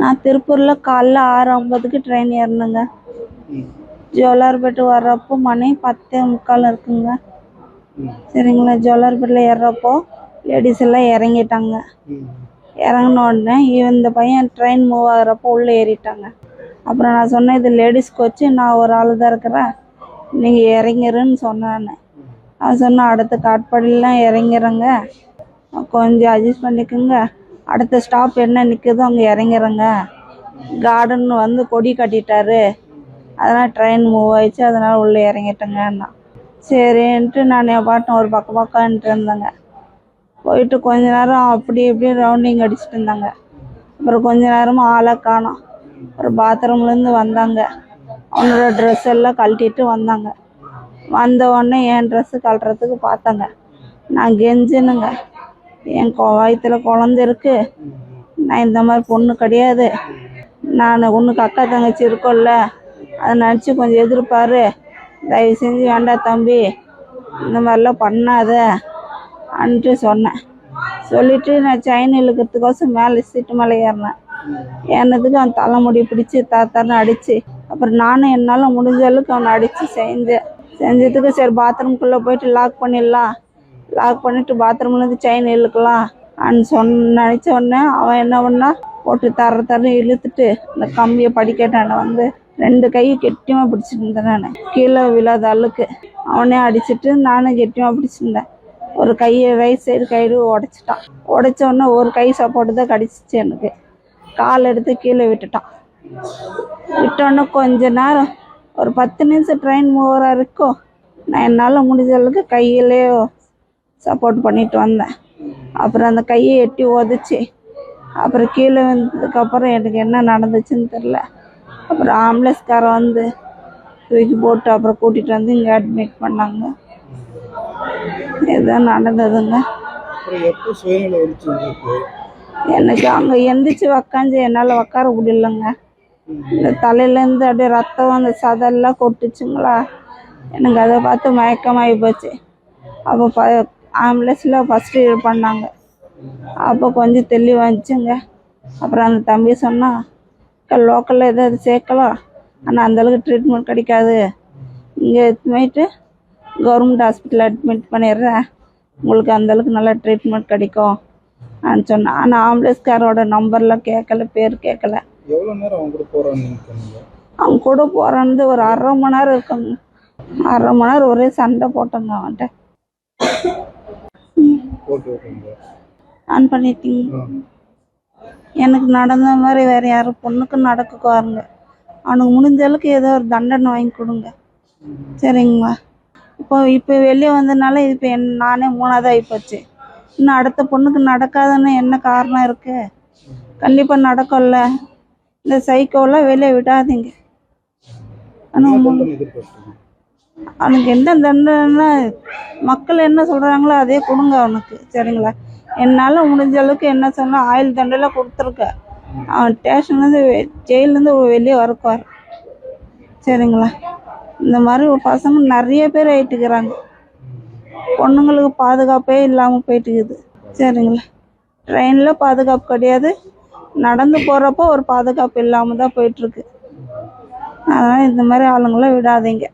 நான் திருப்பூர்ல காலைல 6:50க்கு ட்ரெயின் ஏறினேங்க. ஜோலார்பேட்டை வர்றப்போ மணி 10:45 இருக்குங்க. சரிங்களா, ஜோலார்பேட்டில் ஏறுறப்போ லேடிஸ் எல்லாம் இறங்கிட்டாங்க. இறங்கின உடனே இந்த பையன் ட்ரெயின் மூவ் ஆகுறப்போ உள்ளே ஏறிட்டாங்க. அப்புறம் நான் சொன்னேன், இது லேடிஸ் கோச்சு, நான் ஒரு ஆள் தான் இருக்கிறேன், நீங்கள் இறங்கிருன்னு சொன்னேன். அவன் சொன்னால் அடுத்த காட்பாடிலாம் இறங்கிறேங்க, கொஞ்சம் அட்ஜஸ்ட் பண்ணிக்கோங்க, அடுத்த ஸ்டாப் என்ன நிற்குதோ அங்கே இறங்கிறேங்க, கார்டன் வந்து கொடி கட்டிட்டாரு, அதனால் ட்ரெயின் மூவ் ஆயிடுச்சு, அதனால் உள்ளே இறங்கிட்டேங்கண்ணா. சரின்ட்டு நான் என் பாட்டும் ஒரு பக்கம்ன்ட்டு இருந்தேங்க. போயிட்டு கொஞ்ச நேரம் அப்படி இப்படி ரவுண்டிங் அடிச்சுட்டு இருந்தாங்க. அப்புறம் கொஞ்ச நேரமாக ஆளை காணோம். ஒரு பாத்ரூம்லேருந்து வந்தாங்க, அவனோட ட்ரெஸ் எல்லாம் கழட்டிட்டு வந்தாங்க. வந்த உடனே என் ட்ரெஸ்ஸு கழட்டுறதுக்கு பார்த்தாங்க. நான் கெஞ்சினுங்க, என் வயிற்றுல குழந்தை இருக்கு, நான் இந்த மாதிரி பொண்ணு கிடையாது, நான் உனக்கு அக்கா தங்கச்சி இருக்கோல்ல, அதை நினச்சி கொஞ்சம் எதிர்பாரு, தயவு செஞ்சு வேண்டாம் தம்பி, இந்த மாதிரிலாம் பண்ணாத அன்ட்டு சொன்னேன். சொல்லிவிட்டு நான் செயின் இழுக்கிறதுக்கோசம் மேலே சீட்டு மேலே ஏறினேன். ஏறினதுக்கு அவன் தலைமுடி பிடிச்சி தாத்தான்னு அடித்து, அப்புறம் நானும் என்னால் முடிஞ்ச அளவுக்கு அவனை அடித்து செஞ்சதுக்கு சரி பாத்ரூம்குள்ளே போயிட்டு லாக் பண்ணிடலாம், லாக் பண்ணிவிட்டு பாத்ரூம்லேருந்து செயின் இழுக்கலாம் நினச்ச உடனே அவன் என்ன பண்ணா, போட்டு தர இழுத்துட்டு இந்த கம்பியை படிக்கட்டான வந்து 2 கையும் கெட்டியமாக பிடிச்சிட்டு இருந்தேன். நான் கீழே விழாத அளவுக்கு அவனே அடிச்சுட்டு நானும் கெட்டியமாக பிடிச்சிருந்தேன். ஒரு கையை ரைட் சைடு கயிறு உடைச்சிட்டான். உடைச்ச உடனே ஒரு கை சப்போர்ட்டு தான் கடிச்சிச்சு. எனக்கு கால் எடுத்து கீழே விட்டுட்டான். விட்டோன்னே கொஞ்ச நேரம் ஒரு 10 நிமிஷம் ட்ரெயின் மூவராக இருக்கும். நான் என்னால் முடிஞ்ச அளவுக்கு கையிலே சப்போர்ட் பண்ணிட்டு வந்தேன். அப்புறம் அந்த கையை எட்டி உதச்சி அப்புறம் கீழே வந்ததுக்கப்புறம் எனக்கு என்ன நடந்துச்சுன்னு தெரில. அப்புறம் ஆம்புலன்ஸ்காரன் வந்து தூக்கி போட்டு அப்புறம் கூட்டிகிட்டு வந்து இங்கே அட்மிட் பண்ணாங்க. இதுதான் நடந்ததுங்க. எனக்கு அங்கே எந்திரிச்சு உக்காந்து என்னால் உக்கார முடியலங்க. இந்த தலையிலேருந்து அப்படியே ரத்தம் அந்த சதெல்லாம் கொட்டுச்சுங்களா, எனக்கு அதை பார்த்து மயக்கமாகி போச்சு. அப்போ ஆம்புலன்ஸில் ஃபஸ்ட்டு இது பண்ணாங்க. அப்போ கொஞ்சம் தெளிவாச்சுங்க. அப்புறம் அந்த தம்பி சொன்னால், லோக்கலில் எதாவது சேர்க்கலாம், ஆனால் அந்தளவுக்கு ட்ரீட்மெண்ட் கிடைக்காது, இங்கே போயிட்டு கவர்மெண்ட் ஹாஸ்பிட்டலில் அட்மிட் பண்ணிடுறேன், உங்களுக்கு அந்தளவுக்கு நல்லா ட்ரீட்மெண்ட் கிடைக்கும் சொன்னேன். ஆனால் ஆம்புலன்ஸ்காரோட நம்பர்லாம் கேட்கல, பேர் கேட்கல. அவங்க கூட போகிறான்னு ஒரு 1/2 மணி நேரம் இருக்குங்க. 1/2 மணி நேரம் ஒரே சண்டை போட்டோங்க அவன்கிட்ட. ஆன் பண்ணிட்டீங்க. எனக்கு நடந்த மாதிரி வேறு யாரும் பொண்ணுக்கு நடக்குவாருங்க. அவனுக்கு முடிஞ்ச அளவுக்கு ஏதோ ஒரு தண்டனை வாங்கி கொடுங்க, சரிங்களா? இப்போ வெளியே வந்ததுனால இப்போ நானே 3ஆவது ஆகிப்போச்சு. இன்னும் அடுத்த பொண்ணுக்கு நடக்காதுன்னு என்ன காரணம் இருக்குது? கண்டிப்பாக நடக்கும்ல. இந்த சைக்கோலாம் வெளியே விடாதீங்க. அவனுக்கு என்ன தண்டனைன்னா மக்கள் என்ன சொல்கிறாங்களோ அதே கொடுங்க அவனுக்கு, சரிங்களா? என்னால் முடிஞ்ச அளவுக்கு என்ன சொன்னால் ஆயுள் தண்டெல்லாம் கொடுத்துருக்கேன். அவன் ஸ்டேஷன்லேருந்து ஜெயிலேருந்து வெளியே வரக்குவார், சரிங்களா? இந்த மாதிரி ஒரு பசங்க நிறைய பேர் ஆகிட்டுக்கிறாங்க. பொண்ணுங்களுக்கு பாதுகாப்பே இல்லாமல் போயிட்டுக்குது, சரிங்களா? ட்ரெயினில் பாதுகாப்பு கிடையாது, நடந்து போகிறப்போ ஒரு பாதுகாப்பு இல்லாமல் தான் போயிட்டுருக்கு. அதனால் இந்த மாதிரி ஆளுங்களாம் விடாதீங்க.